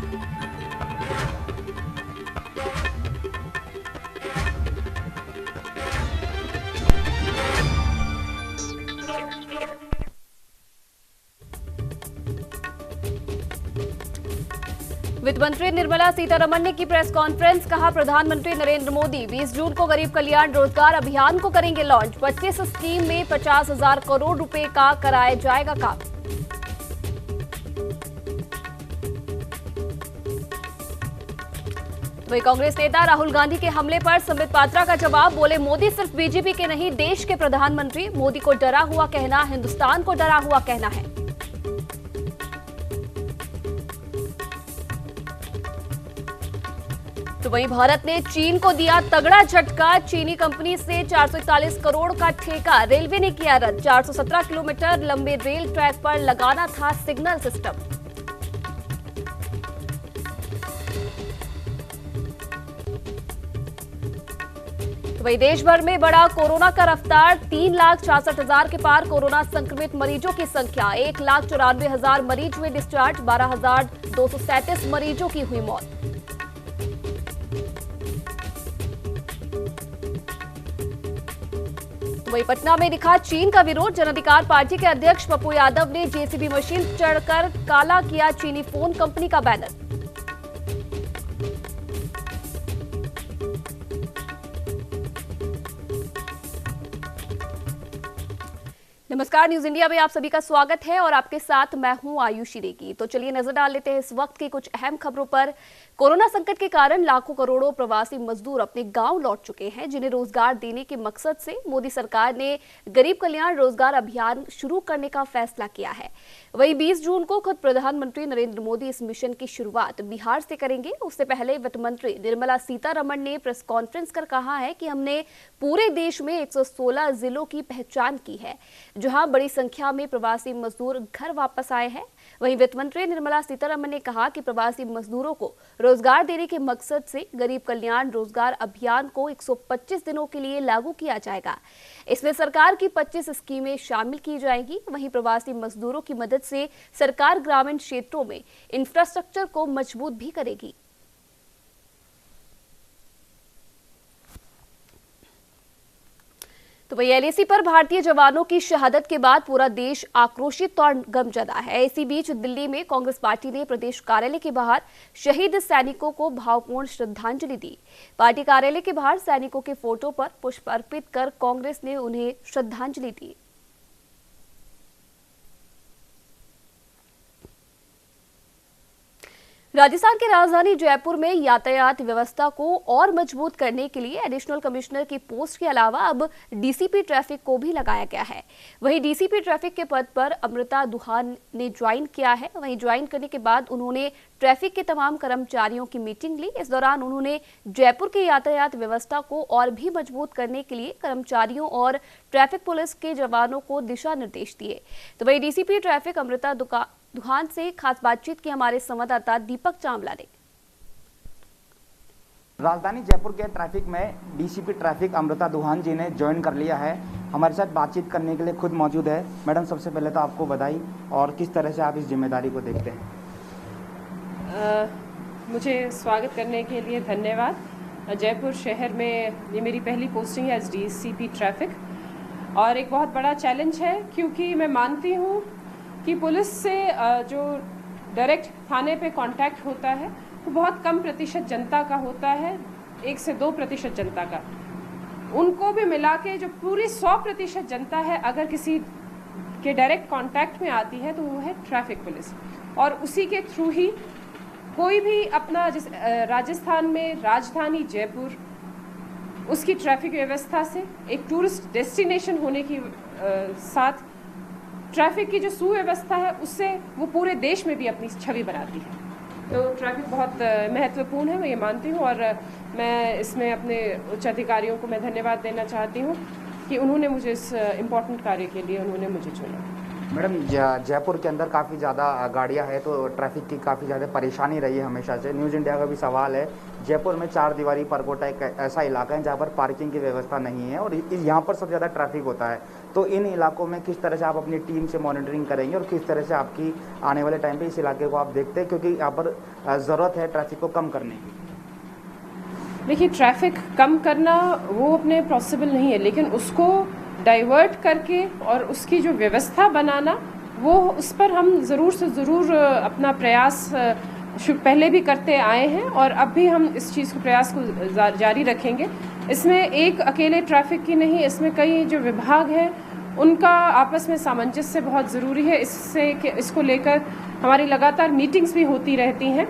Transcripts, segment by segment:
वित्त मंत्री निर्मला सीतारमण ने की प्रेस कॉन्फ्रेंस। कहा, प्रधानमंत्री नरेंद्र मोदी 20 जून को गरीब कल्याण रोजगार अभियान को करेंगे लॉन्च। 25 स्कीम में 50,000 करोड़ रुपए का कराया जाएगा काम। वहीं कांग्रेस नेता राहुल गांधी के हमले पर संबित पात्रा का जवाब। बोले, मोदी सिर्फ बीजेपी के नहीं देश के प्रधानमंत्री। मोदी को डरा हुआ कहना हिंदुस्तान को डरा हुआ कहना है। तो वहीं भारत ने चीन को दिया तगड़ा झटका। चीनी कंपनी से 441 करोड़ का ठेका रेलवे ने किया रद्द। 417 किलोमीटर लंबे रेल ट्रैक पर लगाना था सिग्नल सिस्टम। तो वहीं देश भर में बढ़ा कोरोना का रफ्तार। 3,66,000 के पार कोरोना संक्रमित मरीजों की संख्या। 1,94,000 मरीज हुए डिस्चार्ज। 12,237 मरीजों की हुई मौत। वहीं पटना में दिखा चीन का विरोध। जन अधिकार पार्टी के अध्यक्ष पप्पू यादव ने जेसीबी मशीन चढ़कर काला किया चीनी फोन कंपनी का बैनर। नमस्कार, न्यूज इंडिया में आप सभी का स्वागत है और आपके साथ मैं हूं आयुषी रेगी। तो चलिए नजर डाल लेते हैं इस वक्त की कुछ अहम खबरों पर। कोरोना संकट के कारण लाखों करोड़ों प्रवासी मजदूर अपने गांव लौट चुके हैं, जिन्हें रोजगार देने के मकसद से मोदी सरकार ने गरीब कल्याण रोजगार अभियान शुरू करने का फैसला किया है। वहीं 20 जून को खुद प्रधानमंत्री नरेंद्र मोदी इस मिशन की शुरुआत बिहार से करेंगे। उससे पहले वित्त मंत्री निर्मला सीतारमण ने प्रेस कॉन्फ्रेंस कर कहा है कि हमने पूरे देश में 116 जिलों की पहचान की है, जहां बड़ी संख्या में प्रवासी मजदूर घर वापस आए हैं। वहीं वित्त मंत्री निर्मला सीतारमण ने कहा कि प्रवासी मजदूरों को रोजगार देने के मकसद से गरीब कल्याण रोजगार अभियान को 125 दिनों के लिए लागू किया जाएगा। इसमें सरकार की 25 स्कीमें शामिल की जाएंगी। वहीं प्रवासी मजदूरों की मदद से सरकार ग्रामीण क्षेत्रों में इंफ्रास्ट्रक्चर को मजबूत भी करेगी। तो वही एलएसी पर भारतीय जवानों की शहादत के बाद पूरा देश आक्रोशित और गमजदा है। इसी बीच दिल्ली में कांग्रेस पार्टी ने प्रदेश कार्यालय के बाहर शहीद सैनिकों को भावपूर्ण श्रद्धांजलि दी। पार्टी कार्यालय के बाहर सैनिकों के फोटो पर पुष्प अर्पित कर कांग्रेस ने उन्हें श्रद्धांजलि दी। राजस्थान की राजधानी जयपुर में यातायात व्यवस्था को और मजबूत करने के लिए एडिशनल कमिश्नर की पोस्ट के अलावा अब डीसीपी ट्रैफिक को भी लगाया गया है। वहीं डीसीपी ट्रैफिक के पद पर अमृता दुहान ने ज्वाइन किया है। वहीं ज्वाइन करने के बाद उन्होंने ट्रैफिक के तमाम कर्मचारियों की मीटिंग ली। इस दौरान उन्होंने जयपुर की यातायात व्यवस्था को और भी मजबूत करने के लिए कर्मचारियों और ट्रैफिक पुलिस के जवानों को दिशा निर्देश दिए। तो वहीं डीसीपी ट्रैफिक अमृता दुहान से खास बातचीत की हमारे संवाददाता दीपक चावला ने। राजधानी जयपुर के ट्रैफिक में डीसीपी ट्रैफिक अमृता दुहान जी ने ज्वाइन कर लिया है। हमारे साथ बातचीत करने के लिए खुद मौजूद है। मैडम, सबसे पहले तो आपको बधाई, और किस तरह से आप इस जिम्मेदारी को देखते हैं? मुझे स्वागत करने के लिए धन्यवाद। जयपुर शहर में ये मेरी पहली पोस्टिंग है एज डीसीपी ट्रैफिक, और एक बहुत बड़ा चैलेंज है, क्योंकि मैं मानती हूँ कि पुलिस से जो डायरेक्ट थाने पे कांटेक्ट होता है वो बहुत कम प्रतिशत जनता का होता है, 1 से 2% जनता का। उनको भी मिला के जो पूरी 100% जनता है, अगर किसी के डायरेक्ट कांटेक्ट में आती है तो वो है ट्रैफिक पुलिस। और उसी के थ्रू ही कोई भी अपना राजस्थान में राजधानी जयपुर, उसकी ट्रैफिक व्यवस्था से एक टूरिस्ट डेस्टिनेशन होने की साथ ट्रैफिक की जो सुव्यवस्था है उससे वो पूरे देश में भी अपनी छवि बनाती है। तो ट्रैफिक बहुत महत्वपूर्ण है, मैं ये मानती हूँ, और मैं इसमें अपने उच्च अधिकारियों को मैं धन्यवाद देना चाहती हूँ कि उन्होंने मुझे इस इम्पोर्टेंट कार्य के लिए उन्होंने मुझे चुना। मैडम, जयपुर के अंदर काफ़ी ज़्यादा गाड़ियाँ हैं, तो ट्रैफिक की काफ़ी ज़्यादा परेशानी रही है हमेशा से। न्यूज़ इंडिया का भी सवाल है, जयपुर में 4 दीवारी परकोटा एक ऐसा इलाका है जहाँ पर पार्किंग की व्यवस्था नहीं है और यहाँ पर सबसे ज़्यादा ट्रैफिक होता है। तो इन इलाकों में किस तरह से आप अपनी टीम से मॉनिटरिंग करेंगे और किस तरह से आपकी आने वाले टाइम पे इस इलाके को आप देखते हैं, क्योंकि यहाँ पर ज़रूरत है ट्रैफिक को कम करने की? देखिए, ट्रैफिक कम करना वो अपने पॉसिबल नहीं है, लेकिन उसको डाइवर्ट करके और उसकी जो व्यवस्था बनाना, वो उस पर हम ज़रूर से ज़रूर अपना प्रयास पहले भी करते आए हैं और अब भी हम इस चीज़ को प्रयास को जारी रखेंगे। इसमें एक अकेले ट्रैफिक की नहीं, इसमें कई जो विभाग हैं उनका आपस में सामंजस्य बहुत ज़रूरी है। इसको लेकर हमारी लगातार मीटिंग्स भी होती रहती हैं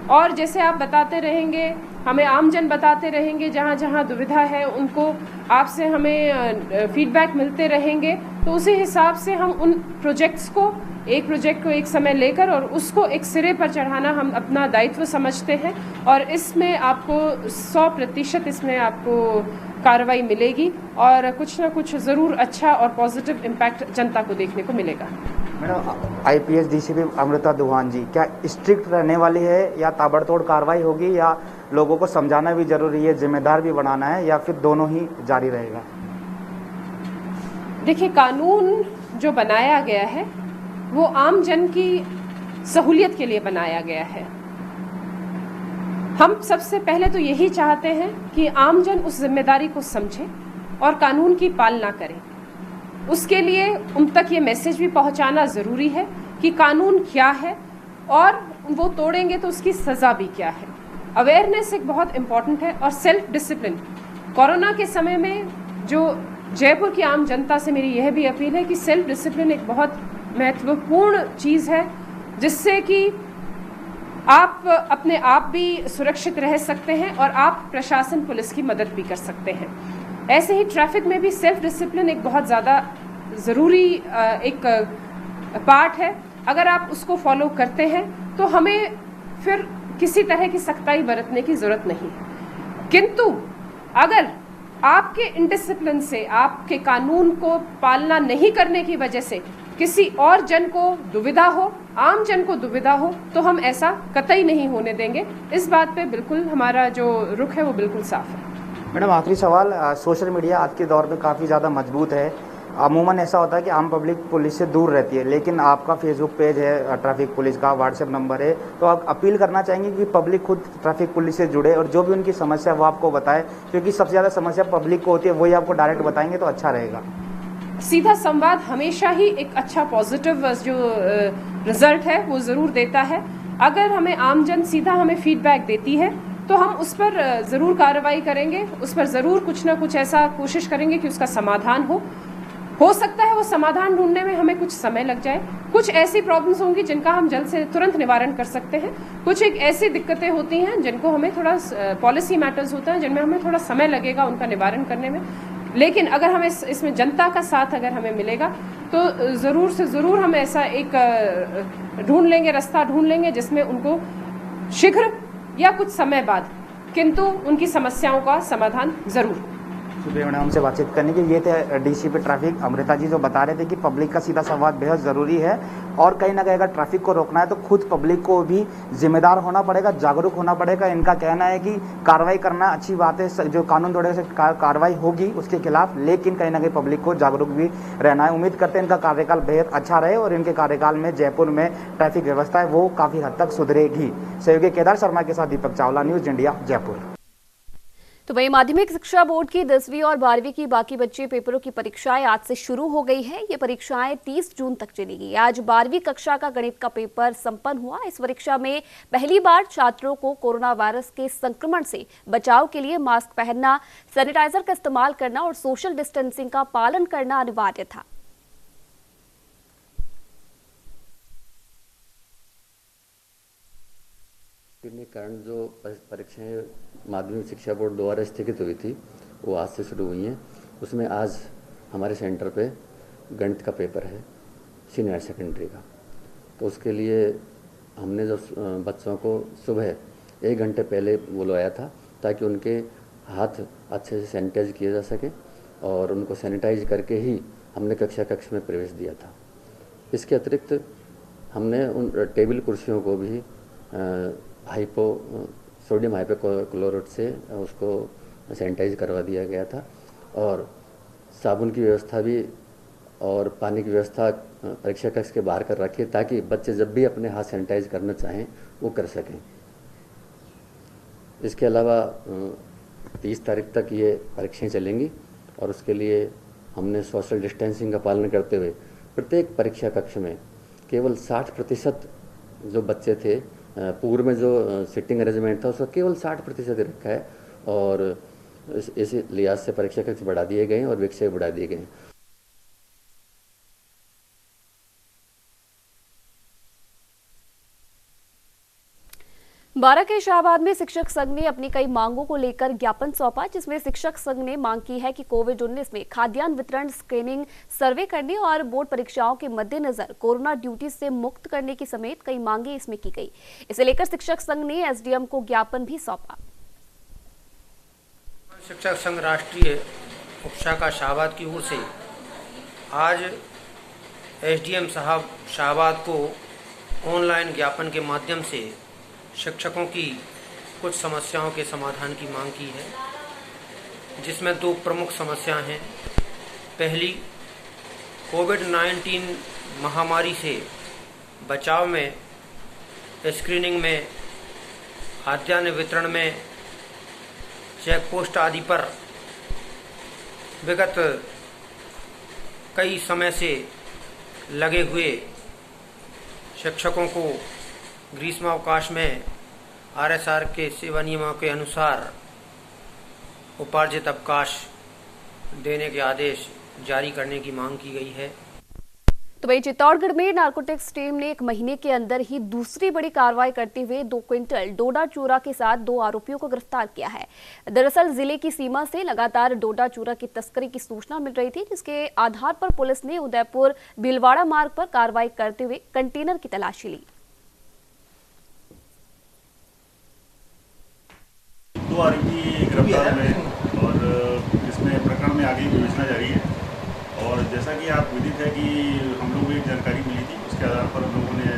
और जैसे आप बताते रहेंगे, हमें आमजन बताते रहेंगे, जहाँ जहाँ दुविधा है उनको आपसे हमें फीडबैक मिलते रहेंगे, तो उसी हिसाब से हम उन प्रोजेक्ट्स को एक समय लेकर और उसको एक सिरे पर चढ़ाना हम अपना दायित्व समझते हैं और इसमें आपको 100% इसमें आपको कार्रवाई मिलेगी और कुछ ना कुछ ज़रूर अच्छा और पॉजिटिव इम्पैक्ट जनता को देखने को मिलेगा। Madam, IPS DCP Amrita Duhan ji क्या स्ट्रिक्ट रहने वाली है या ताबड़तोड़ कार्रवाई होगी, या लोगों को समझाना भी जरूरी है, जिम्मेदार भी बनाना है, या फिर दोनों ही जारी रहेगा? देखिए, कानून जो बनाया गया है वो आम जन की सहूलियत के लिए बनाया गया है। हम सबसे पहले तो यही चाहते हैं कि आम जन उस जिम्मेदारी को समझे और कानून की पालना करें। उसके लिए उन तक ये मैसेज भी पहुंचाना ज़रूरी है कि कानून क्या है और वो तोड़ेंगे तो उसकी सज़ा भी क्या है। अवेयरनेस एक बहुत इम्पॉर्टेंट है और सेल्फ डिसिप्लिन। कोरोना के समय में जो जयपुर की आम जनता से मेरी यह भी अपील है कि सेल्फ डिसिप्लिन एक बहुत महत्वपूर्ण चीज़ है, जिससे कि आप अपने आप भी सुरक्षित रह सकते हैं और आप प्रशासन पुलिस की मदद भी कर सकते हैं। ऐसे ही ट्रैफिक में भी सेल्फ डिसिप्लिन एक बहुत ज़्यादा ज़रूरी एक पार्ट है। अगर आप उसको फॉलो करते हैं तो हमें फिर किसी तरह की सख्ताई बरतने की ज़रूरत नहीं है। किंतु अगर आपके इनडिसिप्लिन से, आपके कानून को पालना नहीं करने की वजह से किसी और जन को दुविधा हो, आम जन को दुविधा हो, तो हम ऐसा कतई नहीं होने देंगे। इस बात पे बिल्कुल हमारा जो रुख है वो बिल्कुल साफ है। मैडम, आखिरी सवाल, सोशल मीडिया आज के दौर में काफ़ी ज़्यादा मजबूत है। अमूमन ऐसा होता है कि आम पब्लिक पुलिस से दूर रहती है, लेकिन आपका फेसबुक पेज है, ट्रैफिक पुलिस का व्हाट्सएप नंबर है, तो आप अपील करना चाहेंगे कि पब्लिक खुद ट्रैफिक पुलिस से जुड़े और जो भी उनकी समस्या वो आपको बताए, क्योंकि सबसे ज़्यादा समस्या पब्लिक को होती है, वही आपको डायरेक्ट बताएंगे तो अच्छा रहेगा। सीधा संवाद हमेशा ही एक अच्छा पॉजिटिव जो रिजल्ट है वो ज़रूर देता है। अगर हमें आमजन सीधा हमें फीडबैक देती है तो हम उस पर ज़रूर कार्रवाई करेंगे, उस पर ज़रूर कुछ ना कुछ ऐसा कोशिश करेंगे कि उसका समाधान हो सकता है वो समाधान ढूंढने में हमें कुछ समय लग जाए। कुछ ऐसी प्रॉब्लम्स होंगी जिनका हम जल्द से तुरंत निवारण कर सकते हैं। कुछ एक ऐसी दिक्कतें होती हैं जिनको हमें थोड़ा पॉलिसी मैटर्स होता है जिनमें हमें थोड़ा समय लगेगा उनका निवारण करने में। लेकिन अगर हमें इसमें जनता का साथ अगर हमें मिलेगा तो ज़रूर से ज़रूर हम ऐसा एक रास्ता ढूंढ लेंगे जिसमें उनको शीघ्र या कुछ समय बाद किंतु उनकी समस्याओं का समाधान ज़रूर। शुक्रिया मैडम हमसे बातचीत करने के। ये थे डीसीपी ट्रैफिक अमृता जी, जो बता रहे थे कि पब्लिक का सीधा संवाद बेहद ज़रूरी है और कहीं ना कहीं अगर ट्रैफिक को रोकना है तो खुद पब्लिक को भी जिम्मेदार होना पड़ेगा, जागरूक होना पड़ेगा। इनका कहना है कि कार्रवाई करना अच्छी बात है, जो कानून तोड़ने से कार्रवाई होगी उसके खिलाफ, लेकिन कहीं ना कहीं पब्लिक को जागरूक भी रहना है। उम्मीद करते हैं इनका कार्यकाल बेहद अच्छा रहे और इनके कार्यकाल में जयपुर में ट्रैफिक व्यवस्था है वो काफ़ी हद तक सुधरेगी। सहयोगी केदार शर्मा के साथ दीपक चावला, न्यूज़ इंडिया, जयपुर। तो वही माध्यमिक शिक्षा बोर्ड की 10वीं और 12वीं की बाकी बच्चे पेपरों की परीक्षाएं आज से शुरू हो गई है। ये परीक्षाएं 30 जून तक चलेगी। आज 12वीं कक्षा का गणित का पेपर संपन्न हुआ। इस परीक्षा में पहली बार छात्रों को कोरोना वायरस के संक्रमण से बचाव के लिए मास्क पहनना, सैनिटाइजर का इस्तेमाल करना और सोशल डिस्टेंसिंग का पालन करना अनिवार्य था। के कारण जो परीक्षाएं माध्यमिक शिक्षा बोर्ड द्वारा स्थगित हुई थी वो आज से शुरू हुई हैं। उसमें आज हमारे सेंटर पे गणित का पेपर है सीनियर सेकेंडरी का, तो उसके लिए हमने जो बच्चों को सुबह 1 घंटे पहले बुलवाया था ताकि उनके हाथ अच्छे से सैनिटाइज किए जा सके और उनको सैनिटाइज करके ही हमने कक्ष में प्रवेश दिया था। इसके अतिरिक्त हमने उन टेबल कुर्सियों को भी सोडियम हाइपोक्लोराइड से उसको सैनिटाइज करवा दिया गया था और साबुन की व्यवस्था भी और पानी की व्यवस्था परीक्षा कक्ष के बाहर कर रखी है ताकि बच्चे जब भी अपने हाथ सैनिटाइज करना चाहें वो कर सकें। इसके अलावा 30 तारीख तक ये परीक्षाएं चलेंगी और उसके लिए हमने सोशल डिस्टेंसिंग का पालन करते हुए प्रत्येक परीक्षा कक्ष में केवल 60% जो बच्चे थे, पूर्व में जो सिटिंग अरेंजमेंट था उसका केवल 60% रखा है और इस लिहाज से परीक्षा कक्ष बढ़ा दिए गए हैं और विषय बढ़ा दिए गए हैं। बारां के शाहबाद में शिक्षक संघ ने अपनी कई मांगों को लेकर ज्ञापन सौंपा, जिसमें शिक्षक संघ ने मांग की है कि कोविड-19 में खाद्यान्न वितरण, स्क्रीनिंग, सर्वे करने और बोर्ड परीक्षाओं के मद्देनजर कोरोना ड्यूटी से मुक्त करने की समेत कई मांगे इसमें की गई। इसे लेकर शिक्षक संघ ने एसडीएम को ज्ञापन भी सौंपा। शिक्षक संघ राष्ट्रीय उपशाखा शाहबाद की ओर से आज एसडीएम साहब शाहबाद को ऑनलाइन ज्ञापन के माध्यम से शिक्षकों की कुछ समस्याओं के समाधान की मांग की है, जिसमें 2 प्रमुख समस्याएं हैं। पहली, कोविड-19 महामारी से बचाव में, स्क्रीनिंग में, खाद्यान्न वितरण में, चेक पोस्ट आदि पर विगत कई समय से लगे हुए शिक्षकों को ग्रीष्मावकाश में आरएसआर के सेवा नियमों के अनुसार उपार्जित अवकाश देने के आदेश जारी करने की मांग की गई है। तो वही चित्तौड़गढ़ में नारकोटिक्स टीम ने 1 महीने के अंदर ही दूसरी बड़ी कार्रवाई करते हुए 2 क्विंटल डोडा चूरा के साथ 2 आरोपियों को गिरफ्तार किया है। दरअसल जिले की सीमा से लगातार डोडा चूरा की तस्करी की सूचना मिल रही थी, जिसके आधार पर पुलिस ने उदयपुर भीलवाड़ा मार्ग पर कार्रवाई करते हुए कंटेनर की तलाशी ली। 2 आरोपी गिरफ्तार हुए और इसमें प्रकरण में आगे विवेचना जारी है। और जैसा कि आप विदित है कि हम लोग को एक जानकारी मिली थी, उसके आधार पर हम लोगों ने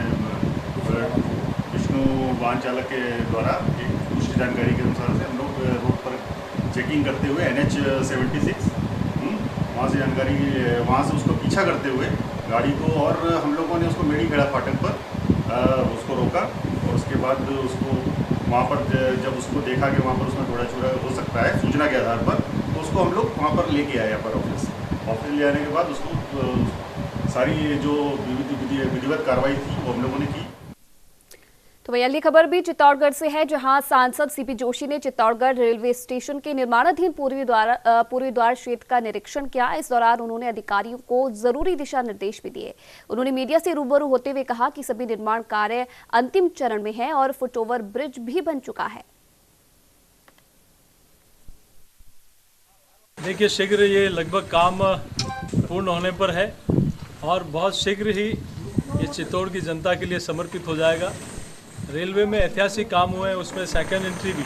विष्णु वाहन चालक के द्वारा एक पुष्टि जानकारी के अनुसार से हम लोग रोड पर चेकिंग करते हुए NH 76 वहाँ से जानकारी, वहाँ से उसको पीछा करते हुए गाड़ी को, और हम लोगों ने उसको मेड़ी खेड़ा फाटक पर उसको रोका और उसके बाद उसको वहाँ पर जब उसको देखा कि वहाँ पर उसमें डोडा चूरा हो सकता है सूचना के आधार पर, तो उसको हम लोग वहाँ पर लेके आए यहाँ पर ऑफिस ले आने के बाद उसको सारी जो विधिवत कार्रवाई थी वो हम लोगों ने की। तो वही अगली खबर भी चित्तौड़गढ़ से है, जहां सांसद सीपी जोशी ने चित्तौड़गढ़ रेलवे स्टेशन के निर्माणाधीन पूर्वी द्वार क्षेत्र का निरीक्षण किया। इस दौरान उन्होंने अधिकारियों को जरूरी दिशा निर्देश भी दिए। उन्होंने मीडिया से रूबरू होते हुए कहा कि सभी निर्माण कार्य अंतिम चरण में है और फुटओवर ब्रिज भी बन चुका है। देखिए, शीघ्र ये लगभग काम पूर्ण होने पर है और बहुत शीघ्र ही ये चित्तौड़ की जनता के लिए समर्पित हो जाएगा। रेलवे में ऐतिहासिक काम हुए हैं, उसमें सेकंड एंट्री भी,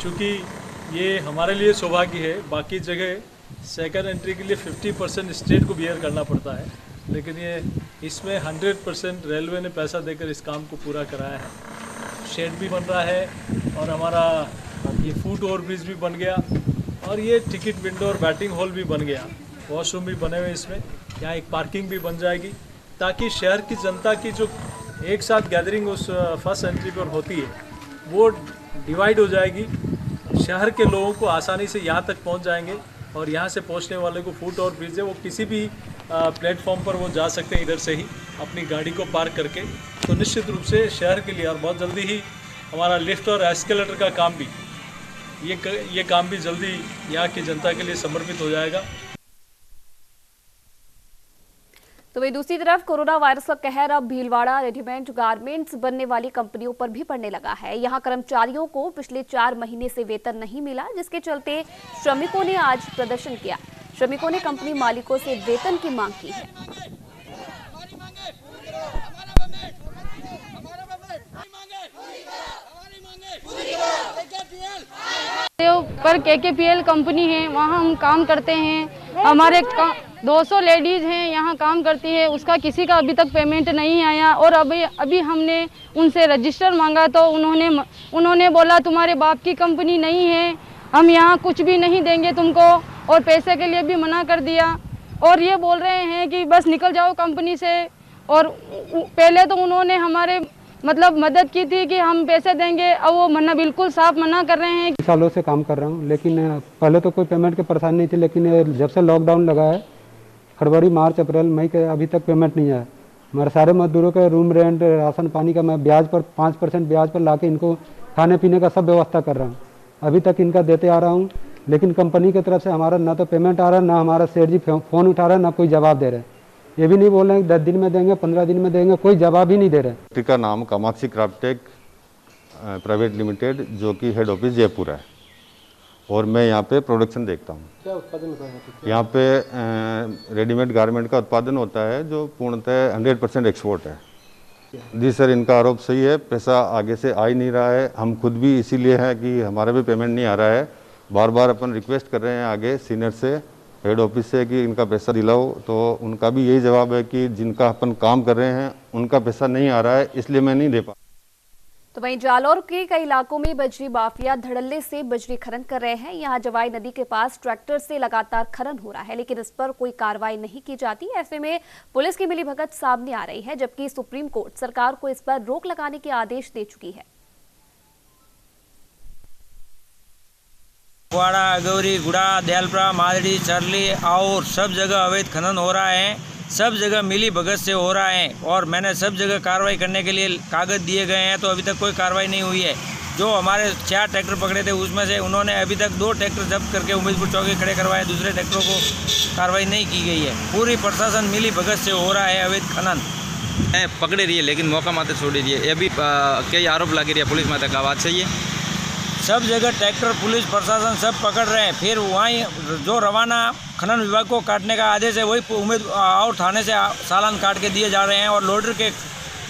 चूँकि ये हमारे लिए सौभाग्य है। बाकी जगह सेकंड एंट्री के लिए 50% स्टेट को बियर करना पड़ता है, लेकिन ये इसमें 100% रेलवे ने पैसा देकर इस काम को पूरा कराया है। शेड भी बन रहा है और हमारा ये फुट ओवर ब्रिज भी बन गया और ये टिकट विंडो और बैटिंग हॉल भी बन गया, वॉशरूम भी बने हुए इसमें। यहाँ एक पार्किंग भी बन जाएगी ताकि शहर की जनता की जो एक साथ गैदरिंग उस फर्स्ट एंट्री पर होती है वो डिवाइड हो जाएगी। शहर के लोगों को आसानी से यहाँ तक पहुँच जाएंगे और यहाँ से पहुँचने वाले को फुट ओवर ब्रिज है वो किसी भी प्लेटफॉर्म पर वो जा सकते हैं इधर से ही अपनी गाड़ी को पार्क करके। तो निश्चित रूप से शहर के लिए और बहुत जल्दी ही हमारा लिफ्ट और एस्केलेटर का काम भी, ये काम भी जल्दी यहाँ की जनता के लिए समर्पित हो जाएगा। तो वही दूसरी तरफ कोरोना वायरस का कहर अब भीलवाड़ा रेडीमेड गारमेंट्स बनने वाली कंपनियों पर भी पड़ने लगा है। यहां कर्मचारियों को पिछले 4 महीने से वेतन नहीं मिला, जिसके चलते श्रमिकों ने आज प्रदर्शन किया। श्रमिकों ने कंपनी मालिकों से वेतन की मांग की है। पर KKPL कंपनी है, वहाँ हम काम करते हैं। हमारे 200 लेडीज हैं यहाँ काम करती है, उसका किसी का अभी तक पेमेंट नहीं आया। और अभी हमने उनसे रजिस्टर मांगा तो उन्होंने बोला तुम्हारे बाप की कंपनी नहीं है, हम यहाँ कुछ भी नहीं देंगे तुमको, और पैसे के लिए भी मना कर दिया। और ये बोल रहे हैं कि बस निकल जाओ कंपनी से। और पहले तो उन्होंने हमारे मतलब मदद की थी कि हम पैसे देंगे, अब वो बिल्कुल साफ मना कर रहे हैं। सालों से काम कर रहा हूँ, लेकिन पहले तो कोई पेमेंट की परेशानी नहीं थी, लेकिन जब से लॉकडाउन लगा है फरवरी मार्च अप्रैल मई के अभी तक पेमेंट नहीं आया। हमारे सारे मजदूरों के रूम रेंट राशन पानी का मैं ब्याज पर 5% ब्याज पर लाके इनको खाने पीने का सब व्यवस्था कर रहा हूँ। अभी तक इनका देते आ रहा हूँ, लेकिन कंपनी की तरफ से हमारा ना तो पेमेंट आ रहा है, ना हमारा सेठ जी फ़ोन उठा रहा है, ना कोई जवाब दे रहे। ये भी नहीं बोल रहे हैं 10 दिन में देंगे, 15 दिन में देंगे, कोई जवाब ही नहीं दे रहे। फैक्ट्री का नाम कामाक्षी क्राफ्टेक प्राइवेट लिमिटेड, जो कि हेड ऑफिस जयपुर है, और मैं यहाँ पे प्रोडक्शन देखता हूँ। क्या उत्पादन होता है यहाँ पे? रेडीमेड गारमेंट का उत्पादन होता है जो पूर्णतः 100% एक्सपोर्ट है। जी सर, इनका आरोप सही है, पैसा आगे से आ ही नहीं रहा है। हम खुद भी इसीलिए हैं कि हमारा भी पेमेंट नहीं आ रहा है। बार बार अपन रिक्वेस्ट कर रहे हैं आगे सीनियर से, हेड ऑफिस से, कि इनका पैसा दिलाओ, तो उनका भी यही जवाब है कि जिनका अपन काम कर रहे हैं उनका पैसा नहीं आ रहा है, इसलिए मैं नहीं दे पा। तो वहीं जालौर के कई इलाकों में बजरी माफिया धड़ल्ले से बजरी खनन कर रहे हैं। यहां जवाई नदी के पास ट्रैक्टर से लगातार खनन हो रहा है, लेकिन इस पर कोई कार्रवाई नहीं की जाती। ऐसे में पुलिस की मिलीभगत सामने आ रही है, जबकि सुप्रीम कोर्ट सरकार को इस पर रोक लगाने के आदेश दे चुकी है। कुआड़ा, अगौरी, गुड़ा, दयालपुरा, मादड़ी, चरली और सब जगह अवैध खनन हो रहा है। सब जगह मिली भगत से हो रहा है और मैंने सब जगह कार्रवाई करने के लिए कागज दिए गए हैं, तो अभी तक कोई कार्रवाई नहीं हुई है। जो हमारे 4 ट्रैक्टर पकड़े थे उसमें से उन्होंने अभी तक 2 ट्रैक्टर जब्त करके उम्मीदपुर चौकी खड़े करवाए, दूसरे ट्रैक्टरों को कार्रवाई नहीं की गई है। पूरी प्रशासन मिली भगत से हो रहा है अवैध खनन। पकड़े रही है लेकिन मौका माते छोड़ रही है। अभी कई आरोप लगे रही है पुलिस में, तक आवाज़ चाहिए। सब जगह ट्रैक्टर पुलिस प्रशासन सब पकड़ रहे हैं, फिर वहीं जो रवाना खनन विभाग को काटने का आदेश है वही उम्मीद और थाने से चालान काट के दिए जा रहे हैं, और लोडर के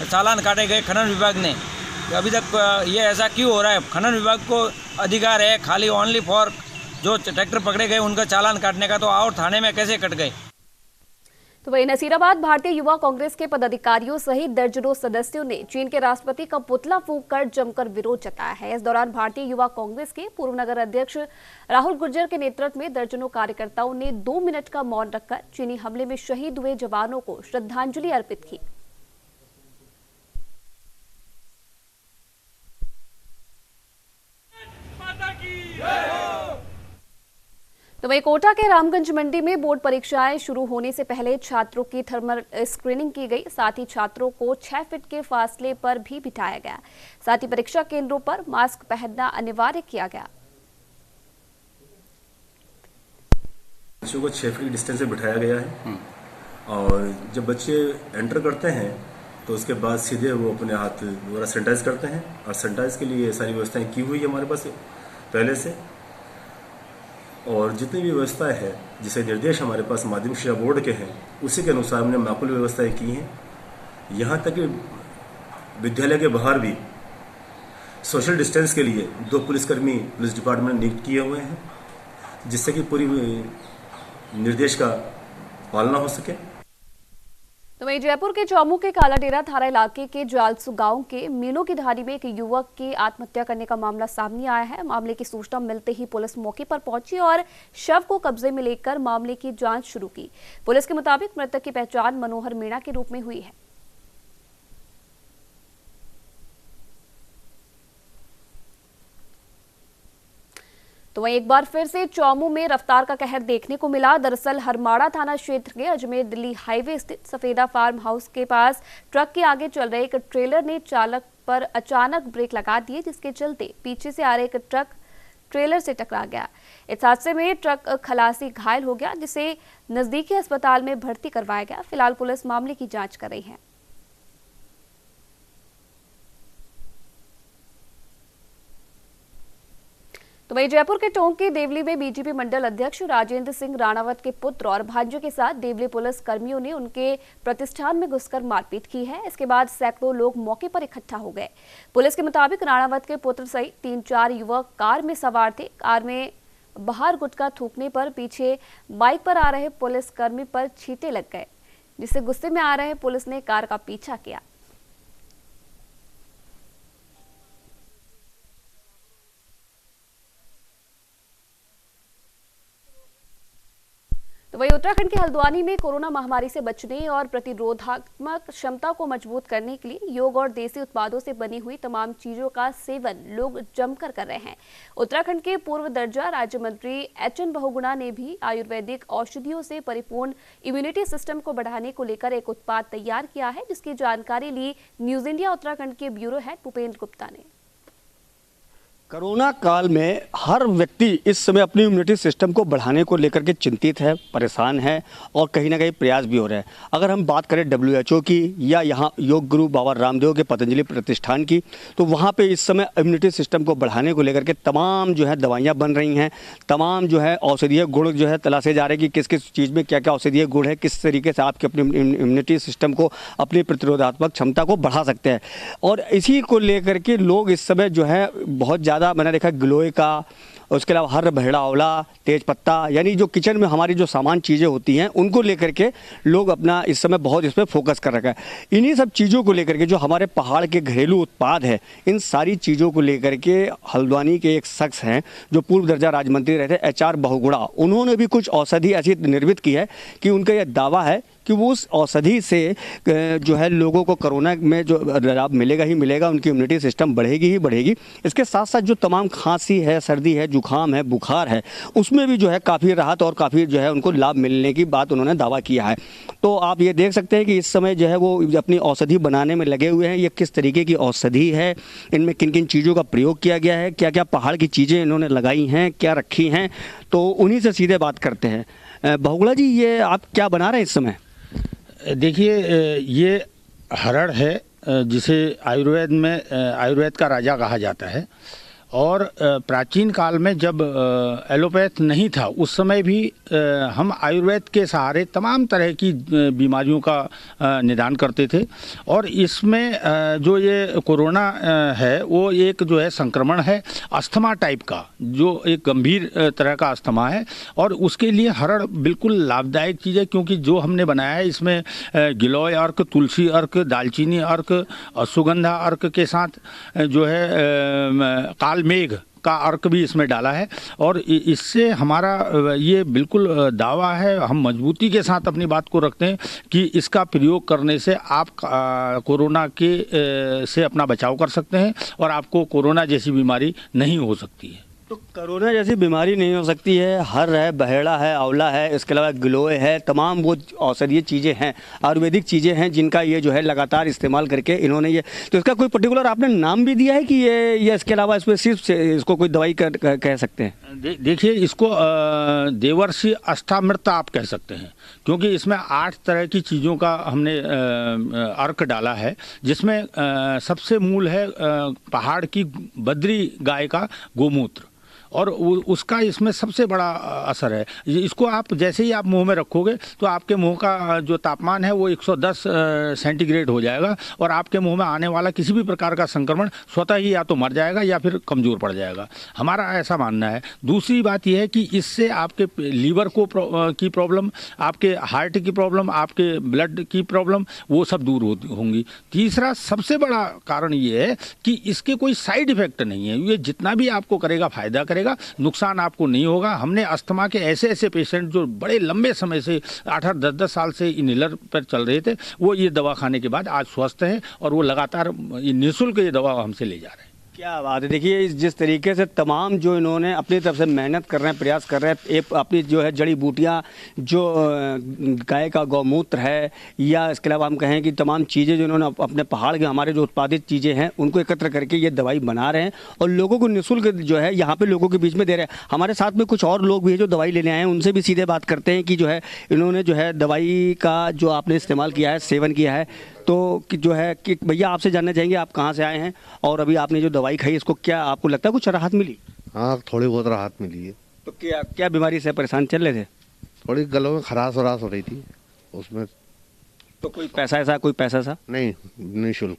चालान काटे गए खनन विभाग ने। अभी तक ये ऐसा क्यों हो रहा है? खनन विभाग को अधिकार है खाली ओनली फॉर जो ट्रैक्टर पकड़े गए उनका चालान काटने का, तो और थाने में कैसे कट गए? तो वहीं नसीराबाद भारतीय युवा कांग्रेस के पदाधिकारियों सहित दर्जनों सदस्यों ने चीन के राष्ट्रपति का पुतला फूंककर जमकर विरोध जताया है। इस दौरान भारतीय युवा कांग्रेस के पूर्व नगर अध्यक्ष राहुल गुर्जर के नेतृत्व में दर्जनों कार्यकर्ताओं ने 2 मिनट का मौन रखकर चीनी हमले में शहीद हुए जवानों को श्रद्धांजलि अर्पित की। तो वहीं कोटा के रामगंज मंडी में बोर्ड परीक्षाएं शुरू होने से पहले छात्रों की थर्मल स्क्रीनिंग की गई। साथ ही छात्रों को 6 फीट के फासले पर भी बिठाया गया। साथ ही परीक्षा केंद्रों पर मास्क पहनना अनिवार्य किया गया। बच्चों को 6 फीट की डिस्टेंस से बिठाया गया है, और जब बच्चे एंटर करते हैं तो उसके बाद सीधे वो अपने हाथ वगैरह सैनिटाइज करते हैं, और सैनिटाइज के लिए सारी व्यवस्थाएं की हुई है हमारे पास पहले से। और जितनी भी व्यवस्थाएं है, जिसे निर्देश हमारे पास माध्यमिक शिक्षा बोर्ड के हैं, उसी के अनुसार हमने माकूल व्यवस्थाएं की हैं। यहाँ तक कि विद्यालय के बाहर भी सोशल डिस्टेंस के लिए 2 पुलिसकर्मी पुलिस डिपार्टमेंट ने नियुक्त किए हुए हैं, जिससे कि पूरी निर्देश का पालना हो सके। तो वहीं जयपुर के चौमू के कालाडेरा थाना इलाके के जालसू गांव के मीनों की धारी में एक युवक की आत्महत्या करने का मामला सामने आया है। मामले की सूचना मिलते ही पुलिस मौके पर पहुंची और शव को कब्जे में लेकर मामले की जांच शुरू की। पुलिस के मुताबिक मृतक की पहचान मनोहर मीणा के रूप में हुई है। तो वहीं एक बार फिर से चौमू में रफ्तार का कहर देखने को मिला। दरअसल हरमाड़ा थाना क्षेत्र के अजमेर दिल्ली हाईवे स्थित सफेदा फार्म हाउस के पास ट्रक के आगे चल रहे एक ट्रेलर ने चालक पर अचानक ब्रेक लगा दिए, जिसके चलते पीछे से आ रहे एक ट्रक ट्रेलर से टकरा गया। इस हादसे में ट्रक खलासी घायल हो गया, जिसे नजदीकी अस्पताल में भर्ती करवाया गया। फिलहाल पुलिस मामले की जांच कर रही है। तो वहीं जयपुर के टोंक के देवली में बीजेपी मंडल अध्यक्ष राजेंद्र सिंह राणावत के पुत्र और भांजे के साथ देवली पुलिस कर्मियों ने उनके प्रतिष्ठान में घुसकर मारपीट की है। इसके बाद सैकड़ों लोग मौके पर इकट्ठा हो गए। पुलिस के मुताबिक राणावत के पुत्र सहित 3-4 युवक कार में सवार थे। कार में बाहर गुटखा थूकने पर पीछे बाइक पर आ रहे पुलिस कर्मी पर छींटे लग गए, जिससे गुस्से में आ रहे पुलिस ने कार का पीछा किया। तो वहीं उत्तराखंड के हल्द्वानी में कोरोना महामारी से बचने और प्रतिरोधात्मक क्षमता को मजबूत करने के लिए योग और देसी उत्पादों से बनी हुई तमाम चीजों का सेवन लोग जमकर कर रहे हैं। उत्तराखंड के पूर्व दर्जा राज्य मंत्री एचएन बहुगुणा ने भी आयुर्वेदिक औषधियों से परिपूर्ण इम्यूनिटी सिस्टम को बढ़ाने को लेकर एक उत्पाद तैयार किया है, जिसकी जानकारी ली न्यूज इंडिया उत्तराखंड के ब्यूरो हेड भूपेंद्र गुप्ता ने। कोरोना काल में हर व्यक्ति इस समय अपनी इम्यूनिटी सिस्टम को बढ़ाने को लेकर के चिंतित है, परेशान है और कहीं ना कहीं प्रयास भी हो रहे हैं। अगर हम बात करें WHO की या यहाँ योग गुरु बाबा रामदेव के पतंजलि प्रतिष्ठान की, तो वहाँ पे इस समय इम्यूनिटी सिस्टम को बढ़ाने को लेकर के तमाम जो है दवाइयाँ बन रही हैं, तमाम जो है औषधीय गुण जो है तलाशे जा रहे हैं कि किस किस चीज़ में क्या क्या औषधीय गुण है, किस तरीके से आपके अपनी इम्यूनिटी सिस्टम को, अपनी प्रतिरोधात्मक क्षमता को बढ़ा सकते हैं। और इसी को लेकर के लोग इस समय जो है बहुत ज़्यादा मैंने देखा गिलोय का, उसके अलावा हर बहेड़ा आंवला, तेज पत्ता, यानी जो किचन में हमारी जो सामान चीज़ें होती हैं उनको लेकर के लोग अपना इस समय बहुत इस पर फोकस कर रखा है। इन्हीं सब चीज़ों को लेकर के जो हमारे पहाड़ के घरेलू उत्पाद है, इन सारी चीज़ों को लेकर के हल्द्वानी के एक शख्स हैं जो पूर्व दर्जा राज्य मंत्री रहे थे, HR बहुगुणा, उन्होंने भी कुछ औषधि ऐसी निर्मित की है कि उनका यह दावा है कि वो उस औषधि से जो है लोगों को कोरोना में जो लाभ मिलेगा ही मिलेगा, उनकी इम्यूनिटी सिस्टम बढ़ेगी ही बढ़ेगी। इसके साथ साथ जो तमाम खांसी है, सर्दी है, जुकाम है, बुखार है, उसमें भी जो है काफ़ी राहत और काफ़ी जो है उनको लाभ मिलने की बात उन्होंने दावा किया है। तो आप ये देख सकते हैं कि इस समय जो है वो अपनी औषधि बनाने में लगे हुए हैं। ये किस तरीके की औषधि है, इनमें किन किन चीज़ों का प्रयोग किया गया है, क्या क्या पहाड़ की चीज़ें इन्होंने लगाई हैं, क्या रखी हैं, तो उन्हीं से सीधे बात करते हैं। बहुगुणा जी, ये आप क्या बना रहे हैं इस समय? देखिए, ये हरड़ है जिसे आयुर्वेद में आयुर्वेद का राजा कहा जाता है। और प्राचीन काल में जब एलोपैथ नहीं था, उस समय भी हम आयुर्वेद के सहारे तमाम तरह की बीमारियों का निदान करते थे। और इसमें जो ये कोरोना है वो एक जो है संक्रमण है अस्थमा टाइप का, जो एक गंभीर तरह का अस्थमा है। और उसके लिए हरड़ बिल्कुल लाभदायक चीज़ है, क्योंकि जो हमने बनाया है इसमें गिलोय अर्क, तुलसी अर्क, दालचीनी अर्क, सुगंधा अर्क के साथ जो है काल मेघ का अर्क भी इसमें डाला है। और इससे हमारा ये बिल्कुल दावा है, हम मजबूती के साथ अपनी बात को रखते हैं कि इसका प्रयोग करने से आप कोरोना के से अपना बचाव कर सकते हैं और आपको कोरोना जैसी बीमारी नहीं हो सकती है। तो कोरोना जैसी बीमारी नहीं हो सकती है, हर है, बहेड़ा है, आंवला है, इसके अलावा गिलोय है, तमाम वो औषधीय चीज़ें हैं, आयुर्वेदिक चीज़ें हैं जिनका ये जो है लगातार इस्तेमाल करके इन्होंने ये, तो इसका कोई पर्टिकुलर आपने नाम भी दिया है कि ये या इसके अलावा इसमें सिर्फ इसको कोई दवाई कह सकते हैं? देखिए, इसको देवर्षि अष्टामृता आप कह सकते हैं, क्योंकि इसमें 8 तरह की चीज़ों का हमने अर्क डाला है, जिसमें सबसे मूल है पहाड़ की बद्री गाय का गोमूत्र, और उसका इसमें सबसे बड़ा असर है। इसको आप जैसे ही आप मुंह में रखोगे तो आपके मुंह का जो तापमान है वो 110 सेंटीग्रेड हो जाएगा और आपके मुंह में आने वाला किसी भी प्रकार का संक्रमण स्वतः ही या तो मर जाएगा या फिर कमज़ोर पड़ जाएगा, हमारा ऐसा मानना है। दूसरी बात यह है कि इससे आपके लीवर को की प्रॉब्लम, आपके हार्ट की प्रॉब्लम, आपके ब्लड की प्रॉब्लम, वो सब दूर होंगी। तीसरा सबसे बड़ा कारण ये है कि इसके कोई साइड इफ़ेक्ट नहीं है, ये जितना भी आपको करेगा फ़ायदा करेगा, नुकसान आपको नहीं होगा। हमने अस्थमा के ऐसे पेशेंट जो बड़े लंबे समय से 8-8, 10-10 साल से इनहेलर पर चल रहे थे, वो ये दवा खाने के बाद आज स्वस्थ हैं और वो लगातार निःशुल्क ये दवा हमसे ले जा रहे हैं। क्या बात है। देखिए, जिस तरीके से तमाम जो इन्होंने अपनी तरफ से मेहनत कर रहे हैं, प्रयास कर रहे हैं, अपनी जो है जड़ी बूटियाँ, जो गाय का गौमूत्र है, या इसके अलावा हम कहें कि तमाम चीज़ें जो इन्होंने अपने पहाड़ के हमारे जो उत्पादित चीज़ें हैं उनको एकत्र करके ये दवाई बना रहे हैं और लोगों को निःशुल्क जो है यहाँ पे लोगों के बीच में दे रहे हैं। हमारे साथ में कुछ और लोग भी हैं जो दवाई लेने आए हैं, उनसे भी सीधे बात करते हैं कि जो है इन्होंने जो है दवाई का जो आपने इस्तेमाल किया है, सेवन किया है, तो कि जो है कि भैया आपसे जानना चाहेंगे आप कहाँ से आए हैं और अभी आपने जो दवाई खाई इसको क्या आपको लगता है कुछ राहत मिली? हाँ, थोड़ी बहुत राहत मिली है। तो क्या बीमारी से परेशान चल रहे थे? थोड़ी गलों में खराश वराश हो रही थी उसमें। तो कोई पैसा सा? नहीं, निःशुल्क।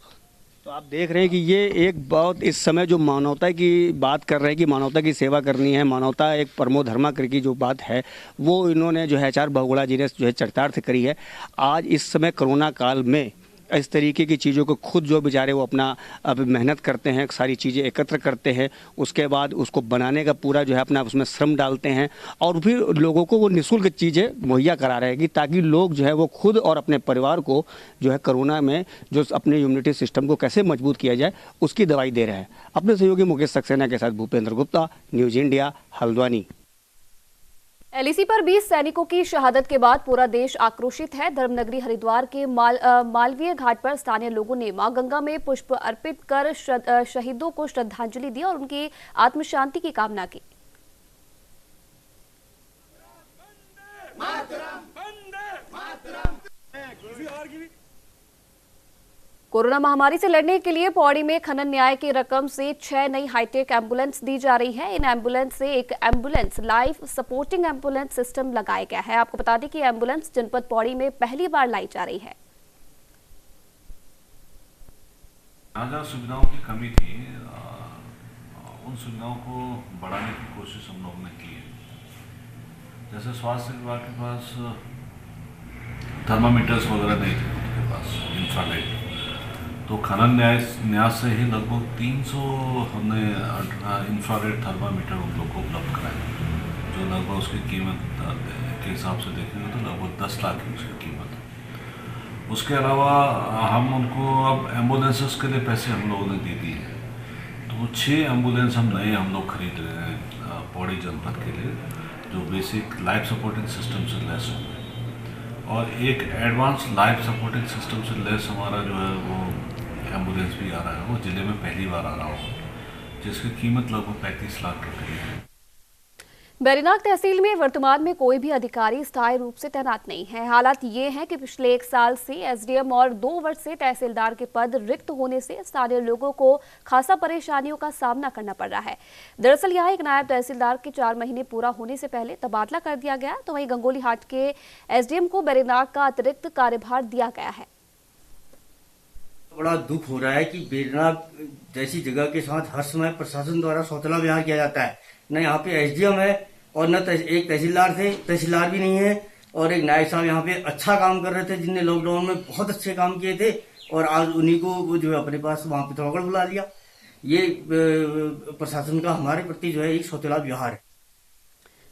तो आप देख रहे हैं कि ये एक बहुत इस समय जो मानवता की बात कर रहे हैं कि मानवता की सेवा करनी है, मानवता एक परमो धर्मा करके जो बात है वो इन्होंने जो है HR बहुगुणा जी ने जो है चरितार्थ करी है। आज इस समय कोरोना काल में इस तरीके की चीज़ों को खुद जो बेचारे वो अपना अब मेहनत करते हैं, सारी चीज़ें एकत्र करते हैं, उसके बाद उसको बनाने का पूरा जो है अपना उसमें श्रम डालते हैं और फिर लोगों को वो निःशुल्क चीज़ें मुहैया करा रहे हैं ताकि लोग जो है वो खुद और अपने परिवार को जो है कोरोना में जो अपने इम्यूनिटी सिस्टम को कैसे मजबूत किया जाए उसकी दवाई दे रहे हैं। अपने सहयोगी मुकेश सक्सेना के साथ Bhupendra Gupta, news India, Haldwani. LEC पर 20 सैनिकों की शहादत के बाद पूरा देश आक्रोशित है। धर्मनगरी हरिद्वार के मालवीय घाट पर स्थानीय लोगों ने मां गंगा में पुष्प अर्पित कर शहीदों को श्रद्धांजलि दी और उनकी आत्म शांति की कामना की। कोरोना महामारी से लड़ने के लिए पौड़ी में खनन न्याय की रकम से 6 नई हाईटेक एम्बुलेंस दी जा रही है। इन एम्बुलेंस से एक ambulance life supporting ambulance system लगाया गया है। आपको बता दें कि एम्बुलेंस जनपद पौड़ी में पहली बार लाई जा रही है। जहाँ सुविधाओं की कमी थी उन सुविधाओं को बढ़ाने की कोशिश हम लोगों ने की है। जैसे स्वास्थ्य विभाग के पास थर्मामीटर्स वगैरह नहीं थे, उनके पास इंफ्रारेड, तो खनन न्यास से ही लगभग 300 हमने इंफ्रारेड थर्मामीटर उन लोग को उपलब्ध कराए, जो लगभग उसकी कीमत के हिसाब से देखेंगे तो लगभग 10 लाख की उसकी कीमत है। उसके अलावा हम उनको अब एम्बुलेंसेस के लिए पैसे हम लोगों ने दे दिए हैं, तो 6 एम्बुलेंस हम लोग खरीद रहे हैं पौड़ी जनपद के लिए, जो बेसिक लाइफ सपोर्टिंग सिस्टम से लैस होंगे, और एक एडवांस लाइफ सपोर्टिंग सिस्टम से लैस हमारा जो है वो एम्बुलेंस भी आ रहा है, वो जिले में पहली बार आ रहा हो, जिसकी कीमत लगभग 35 लाख के करीब है। बैरीनाग तहसील में वर्तमान में कोई भी अधिकारी स्थायी रूप से तैनात नहीं है। हालात ये हैं कि पिछले 1 साल से एसडीएम और 2 वर्ष से तहसीलदार के पद रिक्त होने से स्थानीय लोगों को खासा परेशानियों का सामना करना पड़ रहा है। दरअसल यहाँ एक नायब तहसीलदार के 4 महीने पूरा होने से पहले तबादला कर दिया गया, तो वहीं गंगोली हाट के एसडीएम को बैरीनाग का अतिरिक्त कार्यभार दिया गया है। बड़ा दुख हो रहा है कि बैरीनाग जैसी जगह के साथ हर समय प्रशासन द्वारा शौचालय विहार किया जाता है। न यहाँ पे एसडीएम है और न एक तहसीलदार थे, तहसीलदार भी नहीं है, और एक नायब साहब यहाँ पे अच्छा काम कर रहे थे, जिनने लॉकडाउन में बहुत अच्छे काम किए थे, और आज उन्हीं को जो है अपने पास वहाँ पे पिथौरागढ़ बुला लिया। ये प्रशासन का हमारे प्रति जो है एक शौचालय व्यवहार है।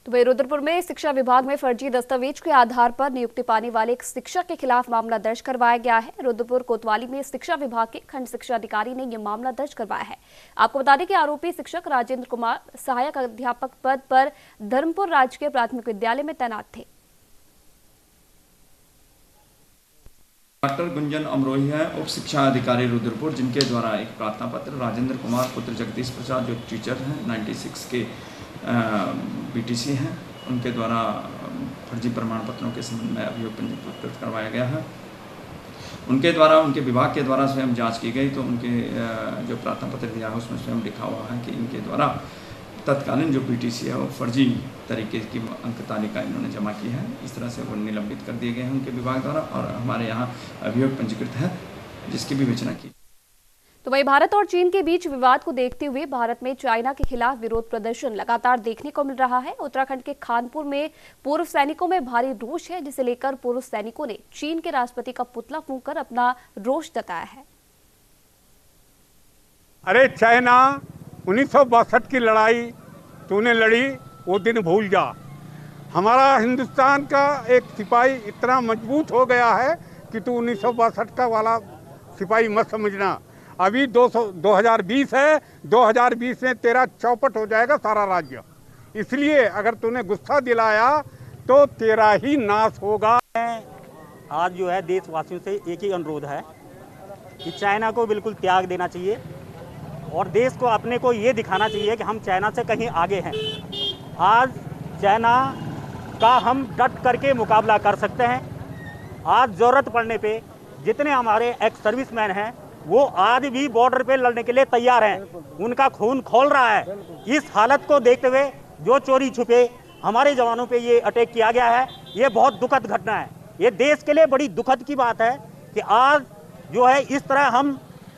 तो वही रुद्रपुर में शिक्षा विभाग में फर्जी दस्तावेज के आधार पर नियुक्ति पाने वाले एक शिक्षक के खिलाफ मामला दर्ज करवाया गया है। रुद्रपुर कोतवाली में शिक्षा विभाग के खंड शिक्षा अधिकारी ने यह मामला दर्ज करवाया है। आपको बता दें कि आरोपी शिक्षक राजेंद्र कुमार सहायक अध्यापक पद पर धर्मपुर राजकीय प्राथमिक विद्यालय में तैनात थे। डॉक्टर गुंजन अमरोही है, उप शिक्षा अधिकारी रुद्रपुर, जिनके द्वारा एक प्रार्थना पत्र राजेंद्र कुमार पुत्र जगदीश प्रसाद, जो टीचर हैं 96 के बीटीसी हैं, उनके द्वारा फर्जी प्रमाण पत्रों के संबंध में अभियोग पंजीकृत करवाया गया है। उनके द्वारा, उनके विभाग के द्वारा स्वयं जांच की गई, तो उनके जो प्रार्थना पत्र दिया है उसमें स्वयं लिखा हुआ है कि इनके द्वारा तत्कालीन जो बीटीसी है वो फर्जी तरीके की अंक तालिका इन्होंने जमा की है। इस तरह से वो निलंबित कर दिए गए हैं उनके विभाग द्वारा, और हमारे यहाँ अभियोग पंजीकृत है जिसकी विवेचना की। तो वहीं भारत और चीन के बीच विवाद को देखते हुए भारत में चाइना के खिलाफ विरोध प्रदर्शन लगातार देखने को मिल रहा है। उत्तराखंड के खानपुर में पूर्व सैनिकों में भारी रोष है, जिसे लेकर पूर्व सैनिकों ने चीन के राष्ट्रपति का पुतला फूंककर अपना रोष जताया है। अरे चाइना, 1962 की लड़ाई तूने लड़ी, वो दिन भूल जा। हमारा हिंदुस्तान का एक सिपाही इतना मजबूत हो गया है कि तू 1962 का वाला सिपाही मत समझना। अभी 2020 है, 2020 में तेरा चौपट हो जाएगा सारा राज्य। इसलिए अगर तूने गुस्सा दिलाया तो तेरा ही नाश होगा। आज जो है देशवासियों से एक ही अनुरोध है कि चाइना को बिल्कुल त्याग देना चाहिए और देश को अपने को ये दिखाना चाहिए कि हम चाइना से कहीं आगे हैं। आज चाइना का हम डट करके मुकाबला कर सकते हैं। आज ज़रूरत पड़ने पे जितने हमारे एक्स सर्विसमैन हैं वो आज भी बॉर्डर पे लड़ने के लिए तैयार हैं। उनका खून खौल रहा है। इस हालत को देखते हुए जो चोरी छुपे हमारे जवानों पे ये अटैक किया गया है, ये बहुत दुखद घटना है। ये देश के लिए बड़ी दुखद की बात है कि आज जो है इस तरह हम,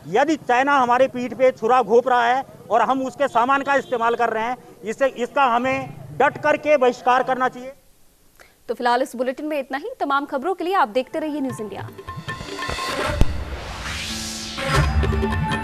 यदि चाइना हमारे पीठ पे छुरा घोंप रहा है और हम उसके सामान का इस्तेमाल कर रहे हैं, इसका हमें डट करके बहिष्कार करना चाहिए। तो फिलहाल इस बुलेटिन में इतना ही। तमाम खबरों के लिए आप देखते रहिए न्यूज़ इंडिया। है।